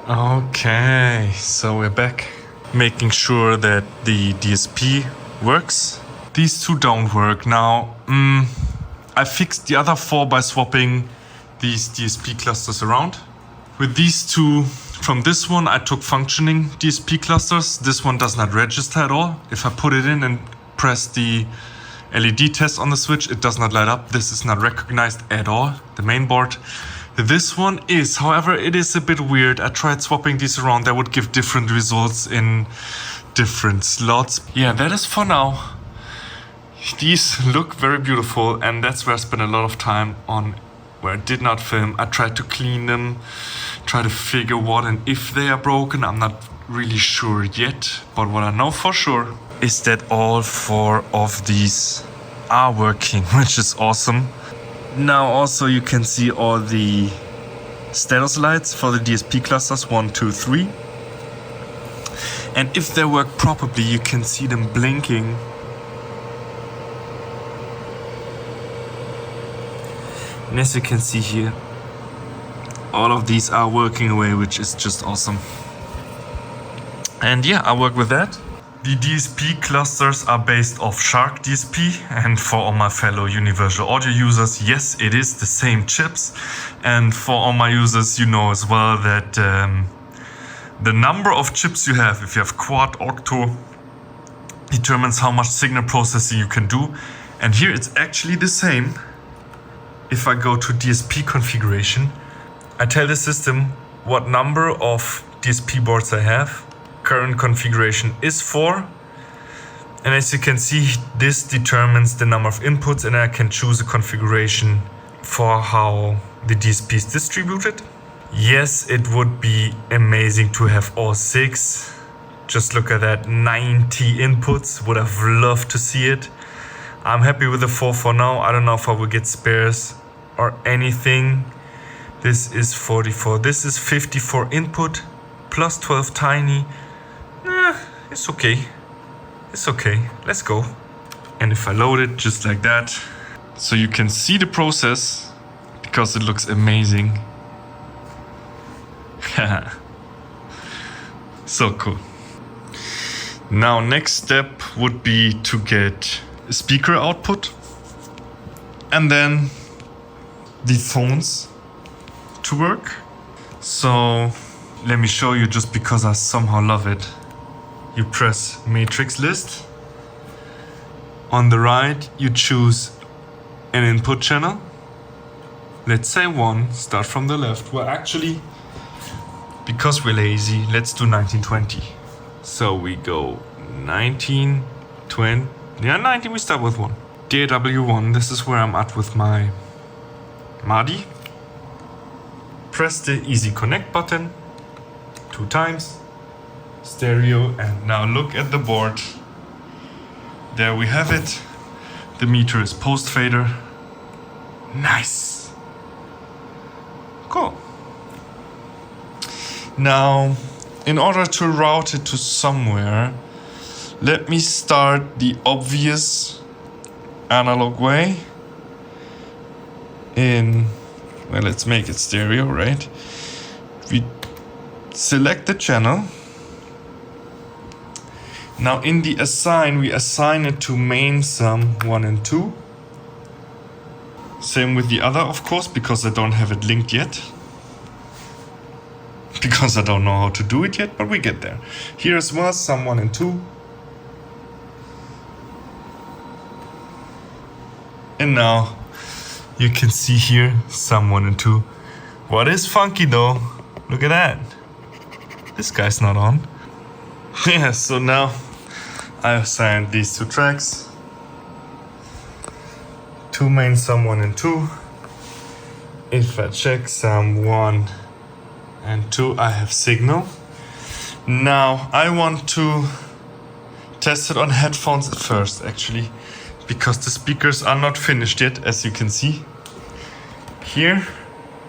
Okay, so we're back, making sure that the DSP works. These two don't work. Now, I fixed the other four by swapping these DSP clusters around. With these two, from this one I took functioning DSP clusters. This one does not register at all. If I put it in and press the LED test on the switch, it does not light up. This is not recognized at all, the main board. This one is, however, it is a bit weird. I tried swapping these around. That would give different results in different slots. Yeah, that is for now. These look very beautiful, and that's where I spent a lot of time on where I did not film. I tried to clean them, try to figure what and if they are broken. I'm not really sure yet, but what I know for sure is that all four of these are working, which is awesome. Now also you can see all the status lights for the DSP clusters 1, 2, 3. And if they work properly, you can see them blinking. And as you can see here, all of these are working away, which is just awesome. And yeah, I work with that. The DSP clusters are based off Shark DSP, and for all my fellow Universal Audio users, yes, it is the same chips. And for all my users, you know as well that the number of chips you have, if you have quad, octo, determines how much signal processing you can do. And here it's actually the same. If I go to DSP configuration, I tell the system what number of DSP boards I have. Current configuration is 4, and as you can see, this determines the number of inputs, and I can choose a configuration for how the DSP is distributed. Yes, it would be amazing to have all 6. Just look at that, 90 inputs. Would have loved to see it. I'm happy with the 4 for now. I don't know if I will get spares or anything. This is 44. This is 54 input plus 12 tiny. It's okay. It's okay. Let's go. And if I load it just like that, so you can see the process because it looks amazing. So cool. Now, next step would be to get a speaker output and then the phones to work. So let me show you, just because I somehow love it. You press matrix list. On the right, you choose an input channel. Let's say 1, start from the left. Well, actually, because we're lazy, let's do 1920. So we go 19, 20, yeah, 19, we start with 1. DAW1, this is where I'm at with my MADI. Press the easy connect button 2 times. Stereo, and now look at the board. There we have it. The meter is post fader. Nice. Cool. Now, in order to route it to somewhere, let me start the obvious analog way. Well, let's make it stereo, right? We select the channel. Now in the assign, we assign it to main sum 1 and 2. Same with the other, of course, because I don't have it linked yet. Because I don't know how to do it yet, but we get there. Here as well, sum 1 and 2. And now you can see here sum 1 and 2. What is funky though? Look at that. This guy's not on. Yeah, so now I assigned these 2 tracks. 2 main sum 1 and 2. If I check sum 1 and 2, I have signal. Now I want to test it on headphones first, actually, because the speakers are not finished yet, as you can see. Here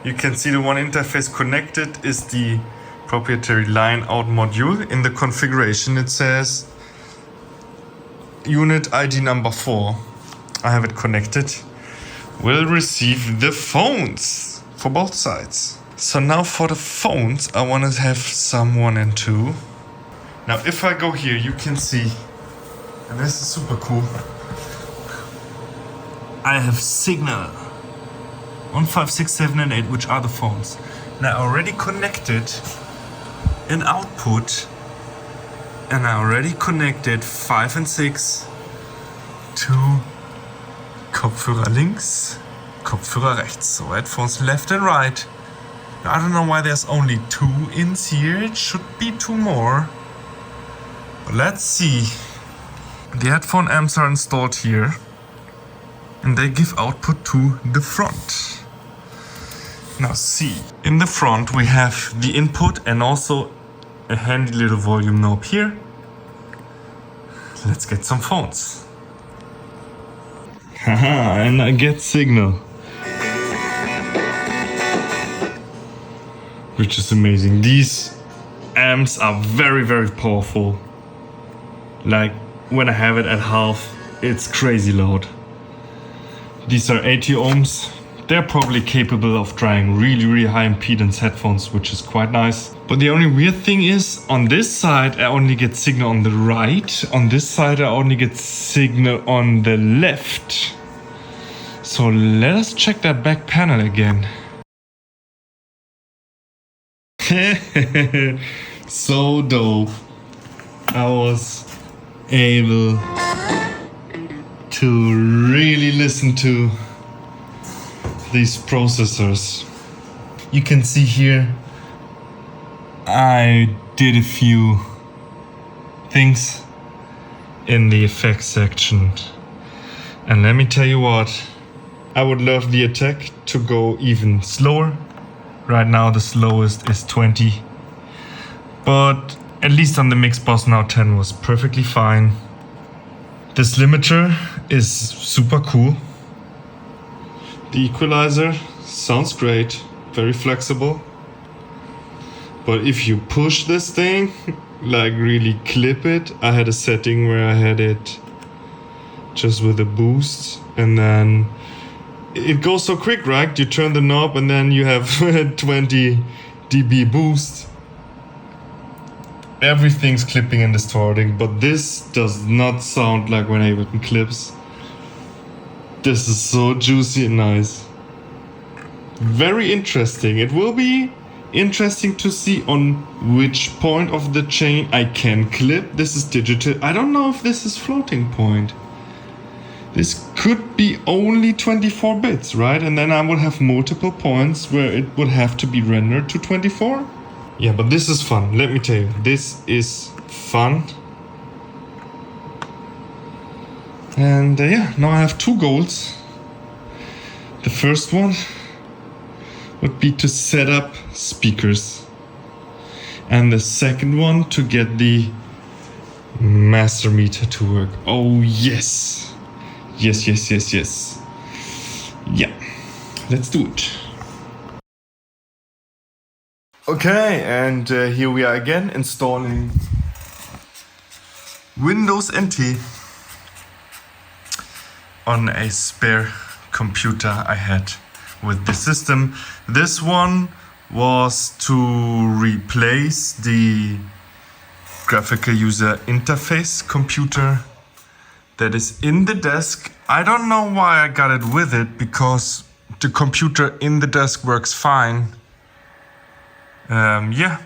you can see the one interface connected is the proprietary line out module. In the configuration it says unit ID number 4. I have it connected. Will receive the phones for both sides. So now for the phones, I want to have some 1 and 2. Now if I go here, you can see, and this is super cool, I have signal on 5, 6, 7 and 8, which are the phones. Now I already connected an output, and I already connected 5 and 6 to Kopfhörer links, Kopfhörer rechts. So headphones left and right. Now, I don't know why there's only 2 ins here. It should be 2 more. But let's see. The headphone amps are installed here, and they give output to the front. Now see, in the front we have the input and also a handy little volume knob here. Let's get some phones. Haha, and I get signal. Which is amazing. These amps are very, very powerful. Like when I have it at half, it's crazy loud. These are 80 ohms. They're probably capable of drawing really, really high impedance headphones, which is quite nice. But the only weird thing is, on this side I only get signal on the right. On this side I only get signal on the left. So let us check that back panel again. So dope. I was able to really listen to these processors. You can see here I did a few things in the effects section, and let me tell you what, I would love the attack to go even slower. Right now the slowest is 20, but at least on the Mix Boss Now 10 was perfectly fine. This limiter is super cool. The equalizer sounds great, very flexible. But if you push this thing, like really clip it, I had a setting where I had it just with a boost, and then it goes so quick, right? You turn the knob and then you have 20 dB boost. Everything's clipping and distorting, but this does not sound like when Ableton clips. This is so juicy and nice. Very interesting. It will be interesting to see on which point of the chain I can clip. This is digital. I don't know if this is floating point. This could be only 24 bits, right? And then I would have multiple points where it would have to be rendered to 24. Yeah, but this is fun. Let me tell you, this is fun. And yeah, now I have 2 goals. The first one would be to set up speakers. And the second one to get the master meter to work. Oh yes. Yes, yes, yes, yes. Yeah, let's do it. Okay, and here we are again installing Windows NT on a spare computer I had with the system. This one was to replace the graphical user interface computer that is in the desk. I don't know why I got it with it, because the computer in the desk works fine. Yeah,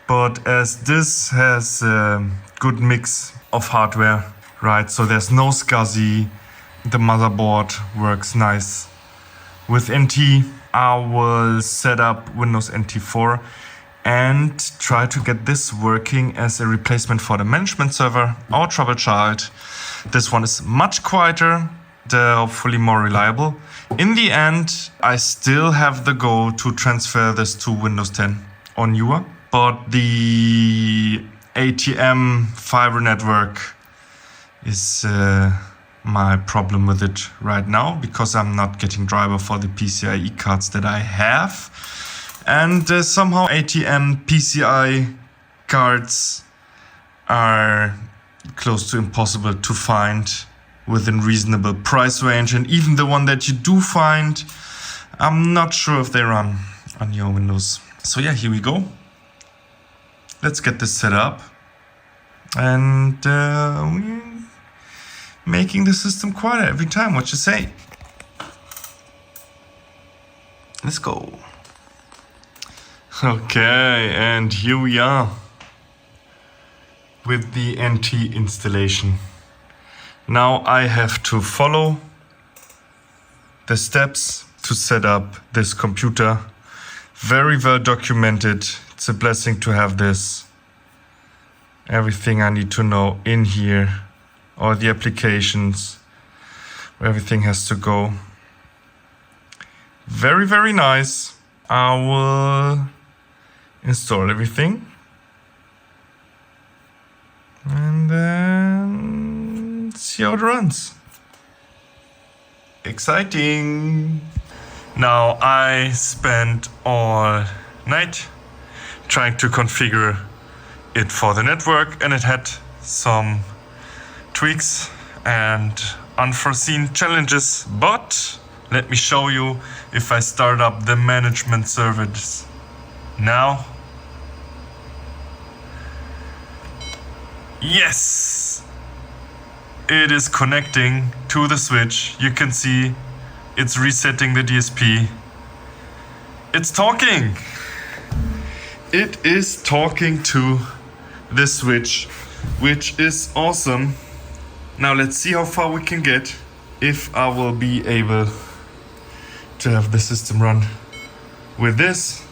but as this has a good mix of hardware, right? So there's no SCSI, the motherboard works nice. With NT, I will set up Windows NT 4 and try to get this working as a replacement for the management server, our trouble child. This one is much quieter, hopefully more reliable. In the end, I still have the goal to transfer this to Windows 10 on Newer, but the ATM fiber network is my problem with it right now, because I'm not getting driver for the PCIe cards that I have. And somehow ATM PCI cards are close to impossible to find within reasonable price range. And even the one that you do find, I'm not sure if they run on your Windows. So yeah, here we go. Let's get this set up. And we're making the system quieter every time. What you say? Let's go. Okay, and here we are with the NT installation. Now I have to follow the steps to set up this computer. Very well documented. It's a blessing to have this. Everything I need to know in here. All the applications, where everything has to go. Very, very nice. I will install everything. And then see how it runs. Exciting. Now I spent all night trying to configure it for the network, and it had some tweaks and unforeseen challenges, but let me show you if I start up the management service now. Yes, it is connecting to the switch. You can see it's resetting the DSP. It's talking. It is talking to the switch, which is awesome. Now let's see how far we can get, if I will be able to have the system run with this.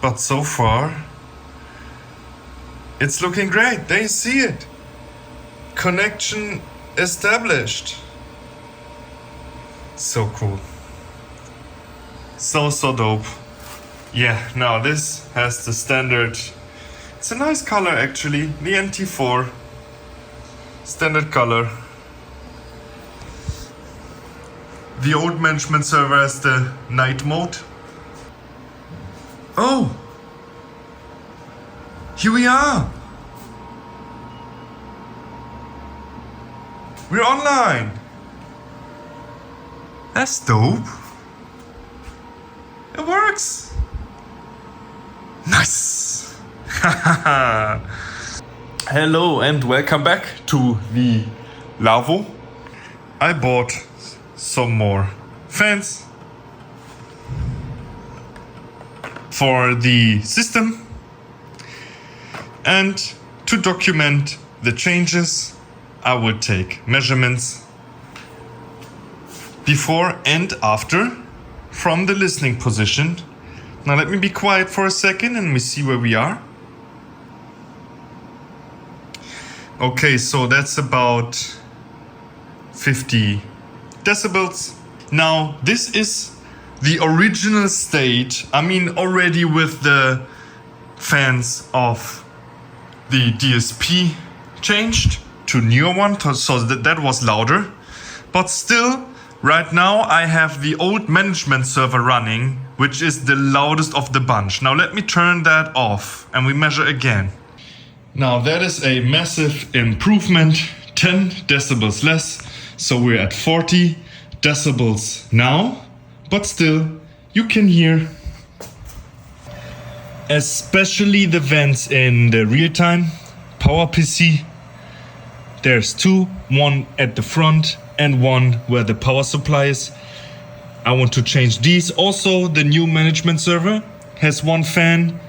But so far, it's looking great. There you see it. Connection established. So cool. So dope. Yeah, now this has the standard. It's a nice color actually. The NT4. Standard color. The old management server has the night mode. Oh! Here we are! We're online! That's dope! It works! Nice! Hello and welcome back to the Lawo. I bought some more fans for the system, and to document the changes I will take measurements before and after from the listening position. Now let me be quiet for a second and we see where we are. Okay, so that's about 50 decibels. Now this is the original state. I mean, already with the fans of the DSP changed to newer one, so that was louder. But still, right now I have the old management server running, which is the loudest of the bunch. Now let me turn that off and we measure again. Now that is a massive improvement, 10 decibels less. So we're at 40 decibels now, but still you can hear especially the vents in the real-time PowerPC. There's two, one at the front and one where the power supply is. I want to change these. Also, the new management server has one fan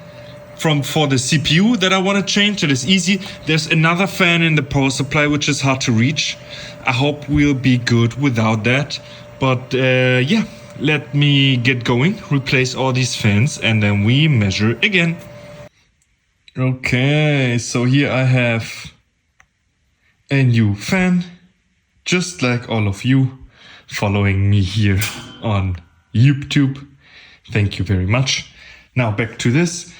for the CPU that I want to change. It is easy. There's another fan in the power supply which is hard to reach. I hope we'll be good without that. But yeah, let me get going, replace all these fans, and then we measure again. Okay, so here I have a new fan, just like all of you following me here on YouTube. Thank you very much. Now back to this.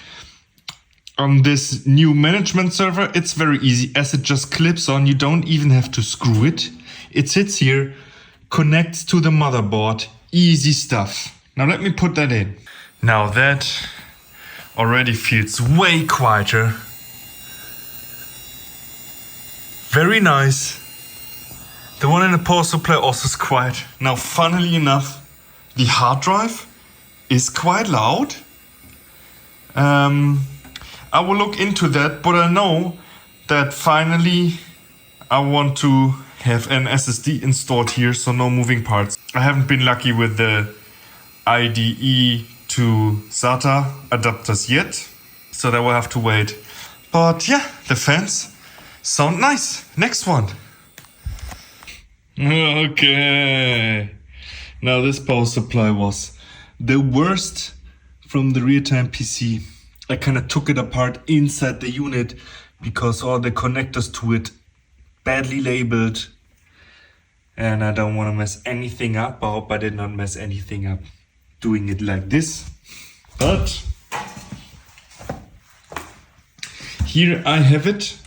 On this new management server, it's very easy as it just clips on. You don't even have to screw it. It sits here, connects to the motherboard. Easy stuff. Now let me put that in. Now that already feels way quieter. Very nice. The one in the power supply also is quiet. Now, funnily enough, the hard drive is quite loud. I will look into that, but I know that finally I want to have an SSD installed here, so no moving parts. I haven't been lucky with the IDE to SATA adapters yet, so that will have to wait. But yeah, the fans sound nice. Next one. Okay. Now this power supply was the worst from the real-time PC. I kind of took it apart inside the unit because all the connectors to it badly labeled, and I don't want to mess anything up. I hope I did not mess anything up doing it like this. But here I have it.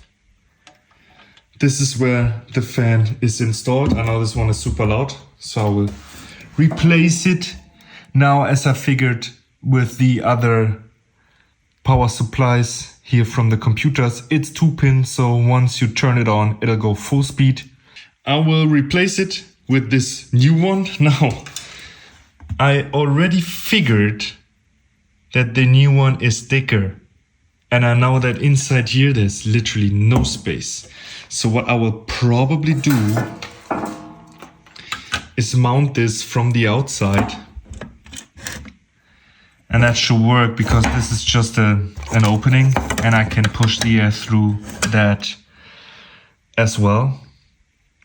This is where the fan is installed. I know this one is super loud, so I will replace it now, as I figured with the other power supplies here from the computers. It's 2 pins, so once you turn it on, it'll go full speed. I will replace it with this new one. Now, I already figured that the new one is thicker, and I know that inside here there's literally no space. So what I will probably do is mount this from the outside, and that should work because this is just an opening and I can push the air through that as well.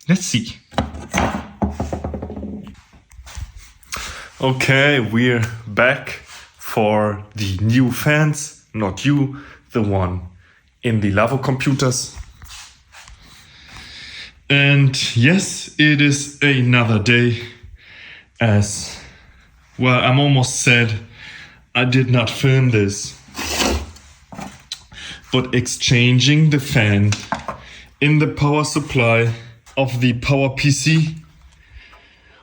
Let's see. Okay, we're back for the new fans, not you, the one in the Lawo computers. And yes, it is another day, as well. I'm almost sad I did not film this, but exchanging the fan in the power supply of the Power PC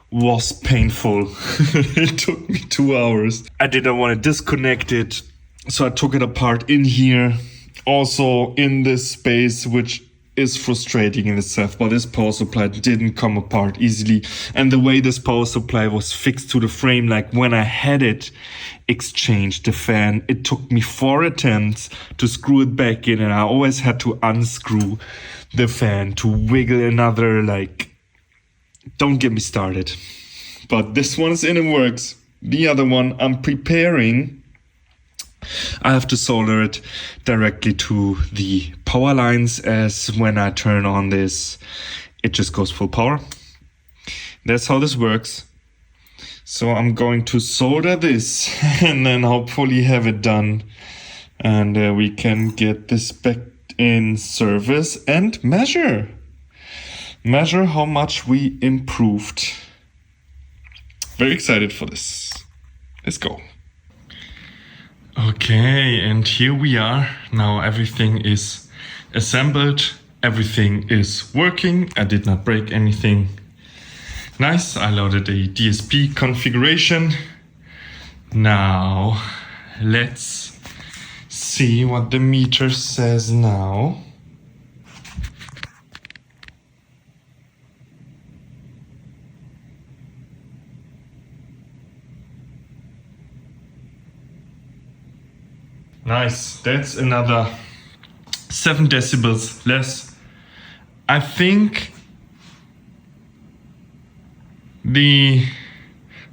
was painful. It took me 2 hours. I didn't want to disconnect it, so I took it apart in here, also in this space, which is frustrating in itself. But this power supply didn't come apart easily, and the way this power supply was fixed to the frame, like when I had it exchanged the fan, it took me 4 attempts to screw it back in, and I always had to unscrew the fan to wiggle another, like, don't get me started. But this one is in and works. The other one I'm preparing. I have to solder it directly to the power lines, as when I turn on this, it just goes full power. That's how this works. So I'm going to solder this and then hopefully have it done. And we can get this back in service and measure how much we improved. Very excited for this. Let's go. Okay, and here we are. Now everything is assembled. Everything is working. I did not break anything. Nice. I loaded a DSP configuration. Now let's see what the meter says now. Nice, that's another 7 decibels less. I think the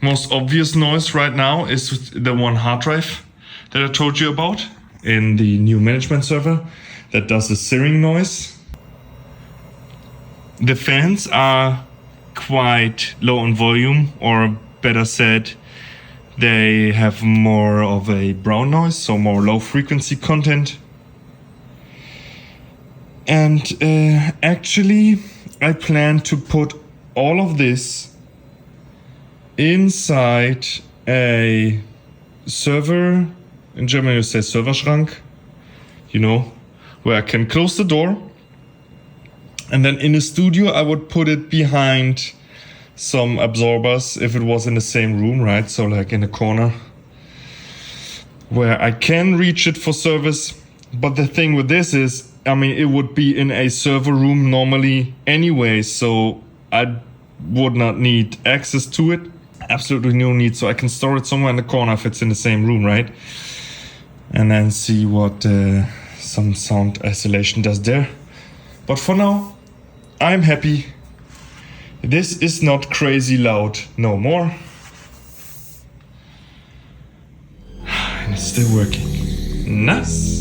most obvious noise right now is the one hard drive that I told you about in the new management server that does the searing noise. The fans are quite low in volume, or better said, they have more of a brown noise, so more low frequency content. And actually, I plan to put all of this inside a server. In German you say Serverschrank, you know, where I can close the door. And then in a studio I would put it behind some absorbers if it was in the same room, right? So like in a corner where I can reach it for service. But the thing with this is, I mean, it would be in a server room normally anyway, so I would not need access to it. absolutely no need. So I can store it somewhere in the corner if it's in the same room, right? And then see what some sound isolation does there. But for now, I'm happy. This is not crazy loud no more. And it's still working. Nice.